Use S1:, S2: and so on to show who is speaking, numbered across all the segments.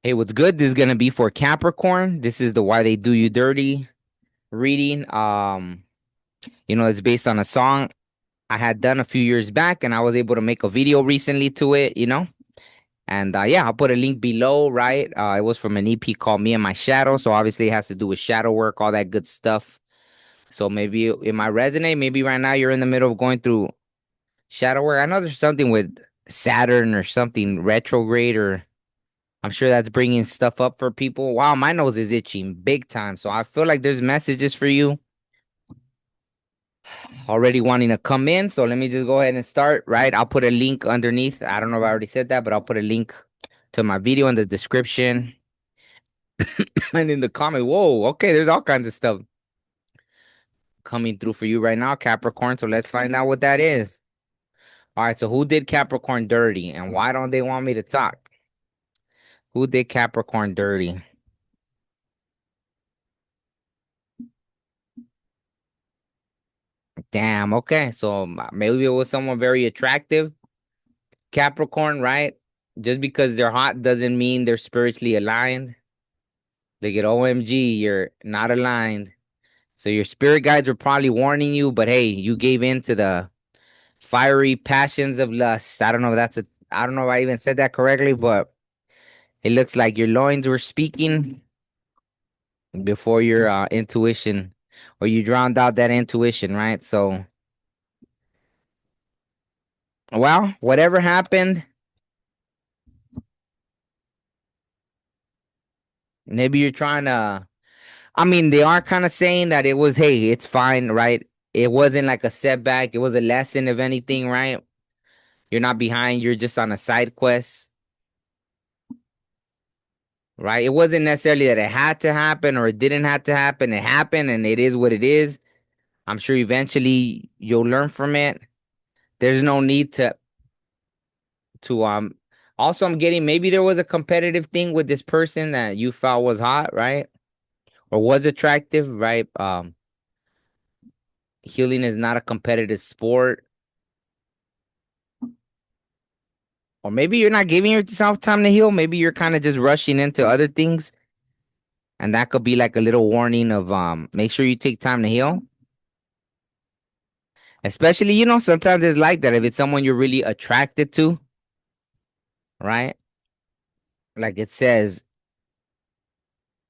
S1: Hey, what's good? This is gonna be for Capricorn. This is the Why They Do You Dirty reading. It's based on a song I had done a few years back, and I was able to make a video recently to it. And yeah, I'll put a link below, right? It was from an EP called Me and My Shadow, so obviously it has to do with shadow work, all that good stuff. So maybe it might resonate. Maybe right now you're in the middle of going through shadow work. I know there's something with Saturn or something retrograde or I'm sure that's bringing stuff up for people. Wow, my nose is itching big time. So I feel like there's messages for you already wanting to come in. So let me just go ahead and start, right? I'll put a link underneath. I don't know if I already said that, but I'll put a link to my video in the description and in the comment. Whoa, okay, there's all kinds of stuff coming through for you right now, Capricorn. So let's find out what that is. All right, so who did Capricorn dirty and why don't they want me to talk? Who did Capricorn dirty? Damn, okay. So maybe it was someone very attractive. Capricorn, right? Just because they're hot doesn't mean they're spiritually aligned. They get OMG, you're not aligned. So your spirit guides were probably warning you, but hey, you gave in to the fiery passions of lust. I don't know if I even said that correctly, but it looks like your loins were speaking before your intuition, or you drowned out that intuition, right? So, well, whatever happened, maybe you're trying to I mean, they are kind of saying that it was, hey, it's fine, right? It wasn't like a setback. It was a lesson, if anything, right? You're not behind. You're just on a side quest, right? It wasn't necessarily that it had to happen or it didn't have to happen. It happened and it is what it is. I'm sure eventually you'll learn from it. There's no need to. Also, I'm getting maybe there was a competitive thing with this person that you felt was hot, right? Or was attractive, right? Healing is not a competitive sport. Or maybe you're not giving yourself time to heal. Maybe you're kind of just rushing into other things. And that could be like a little warning of make sure you take time to heal. Especially, sometimes it's like that if it's someone you're really attracted to, right? Like it says,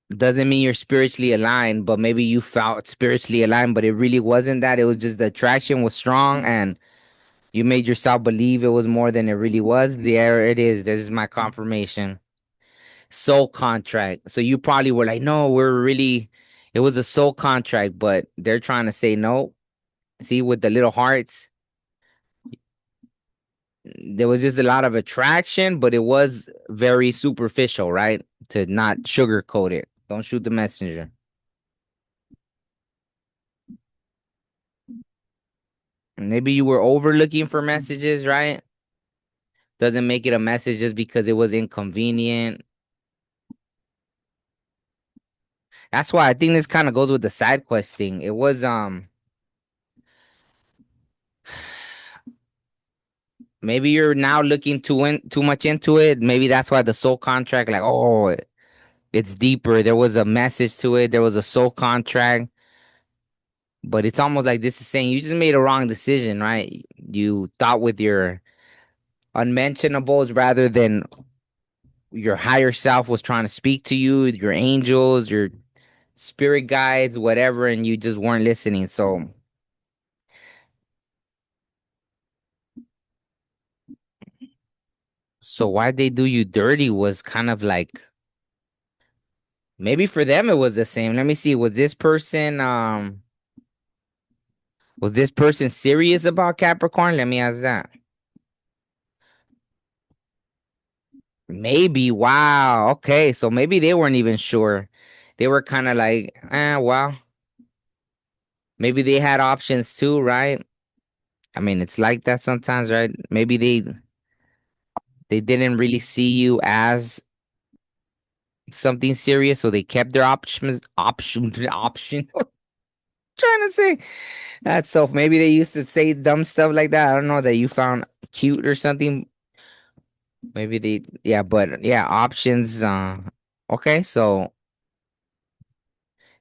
S1: doesn't mean you're spiritually aligned, but maybe you felt spiritually aligned, but it really wasn't that. It was just the attraction was strong and you made yourself believe it was more than it really was. There it is. This is my confirmation. Soul contract. So you probably were like, no, it was a soul contract, but they're trying to say no. See, with the little hearts, there was just a lot of attraction, but it was very superficial, right? To not sugarcoat it. Don't shoot the messenger. Maybe you were overlooking for messages, right? Doesn't make it a message just because it was inconvenient. That's why I think this kind of goes with the side quest thing. It was maybe you're now looking too much into it. Maybe that's why the soul contract, like, oh, it's deeper. There was a message to it. There was a soul contract, but it's almost like this is saying you just made a wrong decision, right? You thought with your unmentionables rather than your higher self was trying to speak to you, your angels, your spirit guides, whatever, and you just weren't listening. So why they do you dirty was kind of like maybe for them it was the same. Let me see. Was this person serious about Capricorn? Let me ask that. Maybe. Wow. Okay. So maybe they weren't even sure. They were kind of like, well, maybe they had options too, right? I mean, it's like that sometimes, right? Maybe they didn't really see you as something serious, so they kept their option. Trying to say that. So maybe they used to say dumb stuff like that. I don't know that you found cute or something. Maybe they, yeah, but yeah, options. Okay, so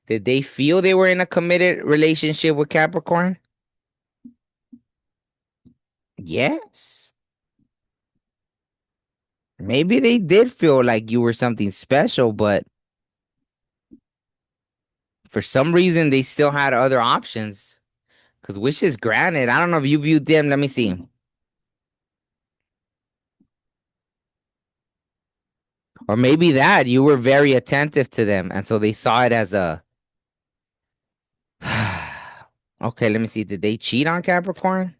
S1: did they feel they were in a committed relationship with Capricorn? Yes. Maybe they did feel like you were something special, but for some reason they still had other options. Because wishes granted. I don't know if you viewed them. Let me see. Or maybe that you were very attentive to them, and so they saw it as a. Okay, let me see. Did they cheat on Capricorn?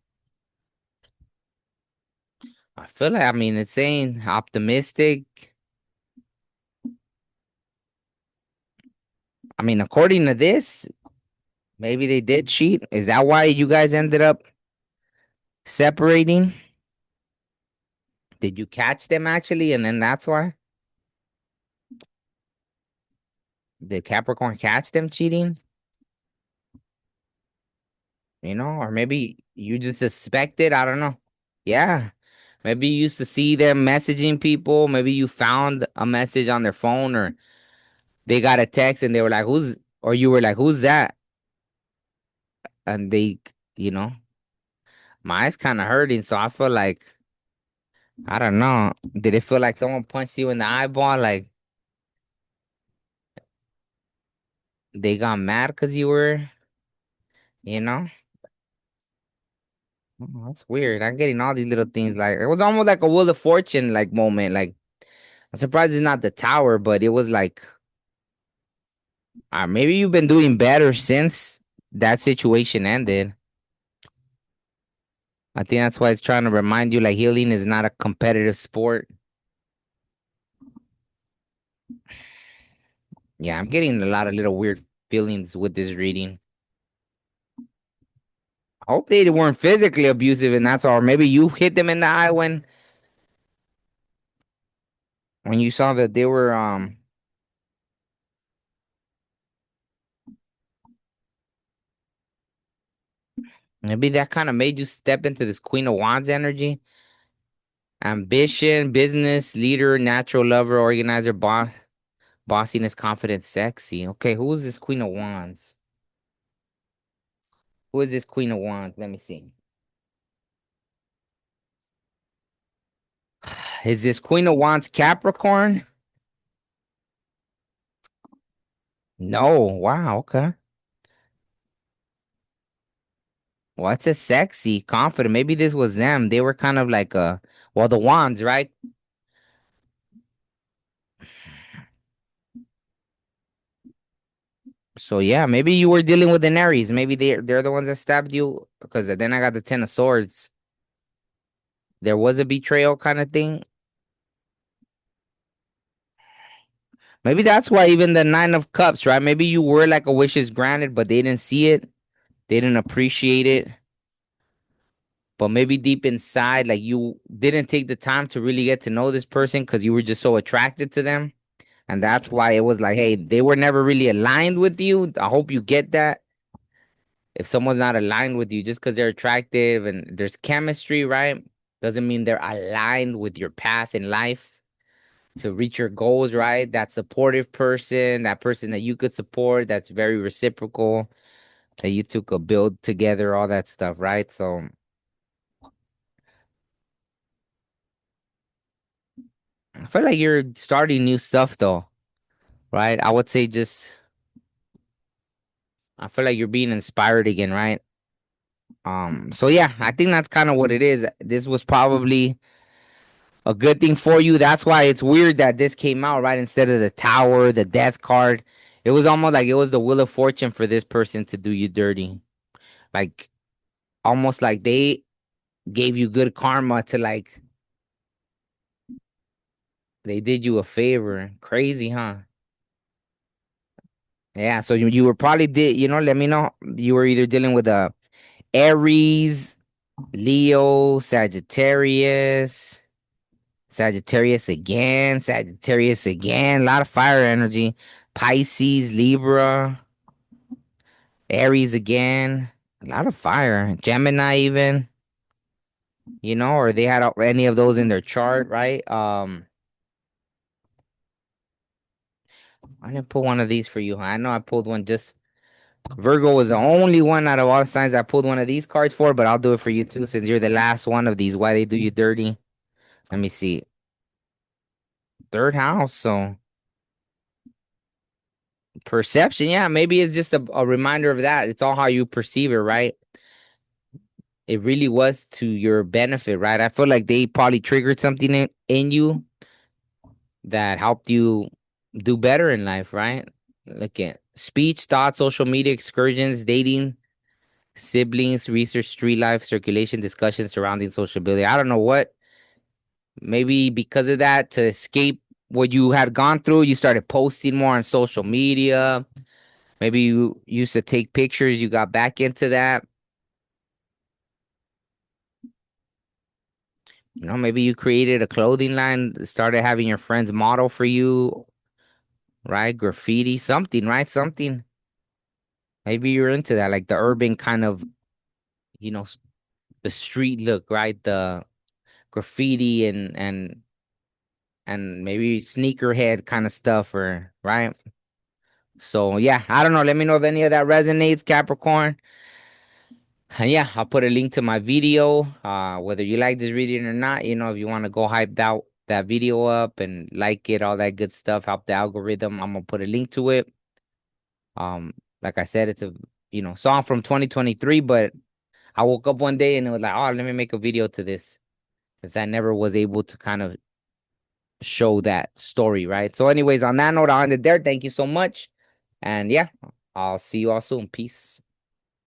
S1: I feel like, I mean, it's saying optimistic. I mean, according to this, maybe they did cheat. Is that why you guys ended up separating? Did you catch them actually? And then that's why? Did Capricorn catch them cheating? Or maybe you just suspected. I don't know. Yeah. Maybe you used to see them messaging people. Maybe you found a message on their phone, or they got a text and they were like, or you were like, who's that? And you know, my eyes kind of hurting. So I feel like, I don't know. Did it feel like someone punched you in the eyeball? Like they got mad because you were, you know? Oh, that's weird. I'm getting all these little things. Like it was almost like a Wheel of Fortune like moment. Like I'm surprised it's not the tower, but it was like, maybe you've been doing better since that situation ended. I think that's why it's trying to remind you like healing is not a competitive sport. Yeah, I'm getting a lot of little weird feelings with this reading. I hope they weren't physically abusive and that's all. Or maybe you hit them in the eye when you saw that they were maybe that kind of made you step into this Queen of Wands energy. Ambition, business, leader, natural lover, organizer, bossiness, confident, sexy. Okay, who is this Queen of Wands? Who is this Queen of Wands? Let me see. Is this Queen of Wands Capricorn? No. Wow. Okay. What's a sexy, confident? Maybe this was them. They were kind of like well, the wands, right? So yeah, maybe you were dealing with an Aries. Maybe they're the ones that stabbed you because then I got the Ten of Swords. There was a betrayal kind of thing. Maybe that's why even the Nine of Cups, right? Maybe you were like a wishes granted, but they didn't see it. They didn't appreciate it. But maybe deep inside, like you didn't take the time to really get to know this person because you were just so attracted to them. And that's why it was like, hey, they were never really aligned with you. I hope you get that. If someone's not aligned with you just because they're attractive and there's chemistry, right? Doesn't mean they're aligned with your path in life to reach your goals, right? That supportive person, that person that you could support, that's very reciprocal, that you two could build together, all that stuff, right? So I feel like you're starting new stuff though, right? I would say I feel like you're being inspired again, right? So yeah, I think that's kind of what it is. This was probably a good thing for you. That's why it's weird that this came out right instead of the tower, the death card. It was almost like it was the wheel of fortune for this person to do you dirty. Like almost like they gave you good karma to like they did you a favor. Crazy, huh? Yeah, so you were probably let me know. You were either dealing with a Aries, Leo, Sagittarius again, a lot of fire energy. Pisces, Libra, Aries again, a lot of fire. Gemini even. or they had any of those in their chart, right? I didn't pull one of these for you. Huh? I know I pulled one just Virgo was the only one out of all the signs I pulled one of these cards for, but I'll do it for you too since you're the last one of these. Why they do you dirty? Let me see. Third house, so perception. Yeah, maybe it's just a reminder of that. It's all how you perceive it, right? It really was to your benefit, right? I feel like they probably triggered something in you that helped you do better in life, right? Look at speech, thought, social media, excursions, dating, siblings, research, street life, circulation, discussions surrounding sociability. I don't know what. Maybe because of that, to escape what you had gone through, you started posting more on social media. Maybe you used to take pictures, you got back into that. Maybe you created a clothing line, started having your friends model for you, right? Graffiti, something, right? Something. Maybe you're into that, like the urban kind of, you know, s- the street look, right? The graffiti and maybe sneakerhead kind of stuff, or right? So yeah, I don't know. Let me know if any of that resonates, Capricorn. And yeah, I'll put a link to my video. Whether you like this reading or not, if you want to go hype out that video up and like it, all that good stuff, help the algorithm. I'm gonna put a link to it. Um, like I said, it's a song from 2023, but I woke up one day and it was like, oh, let me make a video to this because I never was able to kind of show that story, right? So, anyways, on that note, I'll end it there. Thank you so much, and yeah, I'll see you all soon. Peace.